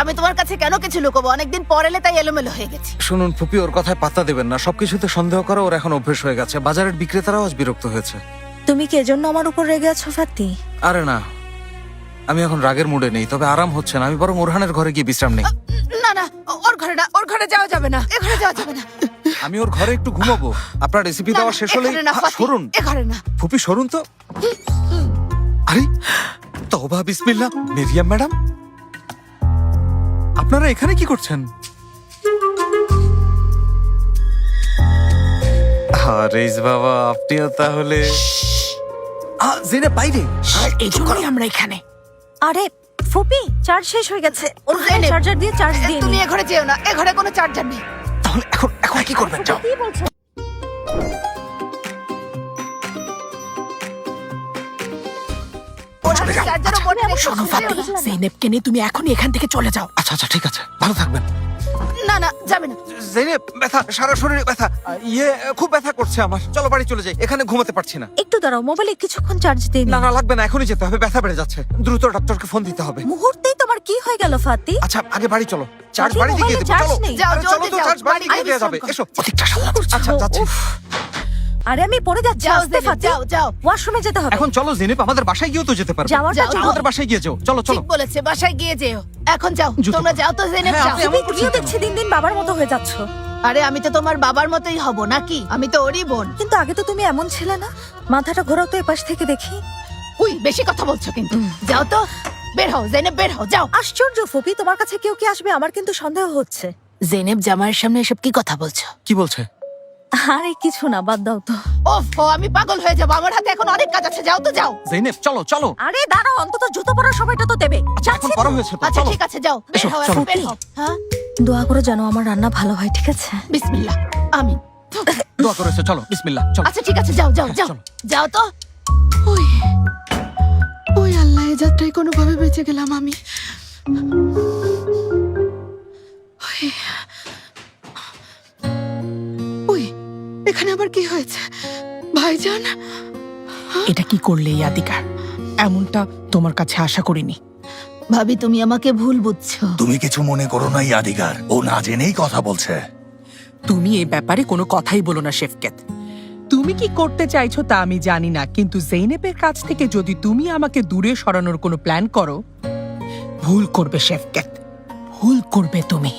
আমি তোমার কাছে কেন কিছু লুকোবো? অনেকদিন পর এলে তাই এলোমেলো হয়ে গেছে। শুনুন ফুপি, ওর কথায় পাত্তা দেবেন না। সবকিছুতে সন্দেহ করা ওর এখন অভ্যেস হয়ে গেছে। বাজারের বিক্রেতারাও আজ বিরক্ত হয়েছে। তুমি কি এজন্য আমার উপর রেগে আছো ফাতি? আরে না, আমি এখন রাগের মুডে নেই, তবে আরাম হচ্ছে না। আমি বরং ওরহানের ঘরে গিয়ে বিশ্রাম নেই। না না, ওর ঘরে না, ওর ঘরে যাওয়া যাবে না, এ ঘরে যাওয়া যাবে না। আমি ওর ঘরে একটু ঘুমাবো। আপনার রেসিপি দেওয়া শেষ হলেই সরুন। এ ঘরে না। ফুপি সরুন তো। আরে তওবা বিসমিল্লাহ। মিরিয়াম ম্যাডাম, আপনারা এখানে কি করছেন? হারিস বাবা, আপনিও তাহলে জেনে বাইরে। এই জন্যই আমরা এখানে। আরে ফুপি, চার্জ শেষ হয়ে গেছে। ওর জেনেব, চার্জার দিয়ে চার্জ দিয়ে তুমি নি। এ ঘরে যেও না, এ ঘরে কোনো চার্জার নেই। তাহলে এখন কি করবেন? যাও। কি বলছো? চলে যাও। চার্জারও বোর্ডে রেখে শোনো যেও ফাতি, না। জেনেবকে নিয়ে তুমি এখনই এখান থেকে চলে যাও। আচ্ছা আচ্ছা, ঠিক আছে, ভালো থাকবেন। না না, যাবে না। জেনেব, ব্যথা, সারা শরীরে ব্যথা। খুব ব্যথা করছে আমার। চলো বাড়ি চলে যাই, এখানে ঘুমাতে পারছি না। একটু দাঁড়াও, মোবাইলে কিছুক্ষণ চার্জ দিয়ে নি। না না, লাগবে না, এখনই যেতে হবে। ব্যথা বেড়ে যাচ্ছে, দ্রুত ডাক্তারকে ফোন দিতে হবে। মুহূর্তেই তোমার কি হয়ে গেল ফাতি? আচ্ছা আগে বাড়ি চলো, চার্জ ফাতি, বাড়িতে গিয়ে মোবাইলে দেবো। চার্জ চলো নেই। যাও, আরে জলদি চলো তো, যাও, চার্জ বাড়িতে বাড়ি গিয়ে দেওয়া যাবে। বিশ্রাম এসো। করো। ঠিকঠাক সামলাচ্ছি। আচ্ছা যাচ্ছি। উফ। আরে আমি পড়ে যাচ্ছি, যাও আস্তে জেনেব, ফাতি। যাও যাও। ওয়াশরুমে যেতে হবে। এখন চলো জেনেব, আমাদের বাসায় গিয়েও তো যেতে পারবে। যাওয়াটা যাও, যাও। আমাদের বাসায় গিয়ে যাও। চলো চলো। ঠিক বলেছে, বাসায় গিয়ে যেও। এখন যাও, জুতো তোমরা পরো। যাও তো জেনেব, হ্যাঁ, যাও। আপনি এমন তুমিও দেখছি দিন দিন বাবার মতো হয়ে যাচ্ছ। আরে আমি তো তোমার বাবার মতোই হব নাকি? আমি তো ওরই বোন। কিন্তু আগে তো তুমি এমন ছিলে না। মাথাটা ঘোরাও তো এপাশ থেকে দেখি। উই, বেশি কথা বলছো কিন্তু। যাও তো, বের হও জেনেব, বের হও, যাও। আশ্চর্য ফুপি, তোমার কাছে কেউ কি আসবে আমার কিন্তু সন্দেহ হচ্ছে। জেনেব জামাইয়ের সামনে এসব কি কথা বলছো? কি বলছে? আরে কিছু না, বাদ দাও তো। ওফ, আমি পাগল হয়ে যাবো। আমার হাতে এখন অনেক কাজ আছে। যাও তো, যাও। জেনেব চলো চলো। আরে দাঁড়াও, অন্তত জুতো পরার সময়টা তো দেবে। আচ্ছা এখন বড় হয়েছে তো, আচ্ছা চলো। ঠিক আছে, যাও, বের এসো, হও, চলো। এখন বের হও। হ্যাঁ, দোয়া করে যেন আমার রান্না ভালো হয়, ঠিক আছে? বিসমিল্লাহ, আমিন। দোয়া করেছে, চলো বিসমিল্লাহ। চলো। আচ্ছা ঠিক আছে, যাও যাও যাও, চলো। যাও তো। ওই ওই আল্লাহ, এ যাত্রায় কোনোভাবে বেঁচে গেলাম আমি। ওই, ওই এখানে আবার কি হয়েছে ভাইজান? এটা কি করলে ইয়াদিকার? এমনটা তোমার কাছে আশা করিনি। ভাবি, তুমি আমাকে ভুল বুঝছো। তুমি কিছু মনে করো না ইয়াদিগার, ও না জেনেই কথা বলছে। তুমি এই ব্যাপারে কোনো কথাই বলো না শেফকেত। তুমি কি করতে চাইছো তা আমি জানি না, কিন্তু জেনেবের কাছ থেকে যদি তুমি আমাকে দূরে সরানোর কোনো প্ল্যান করো, ভুল করবে শেফকেত, ভুল করবে তুমি।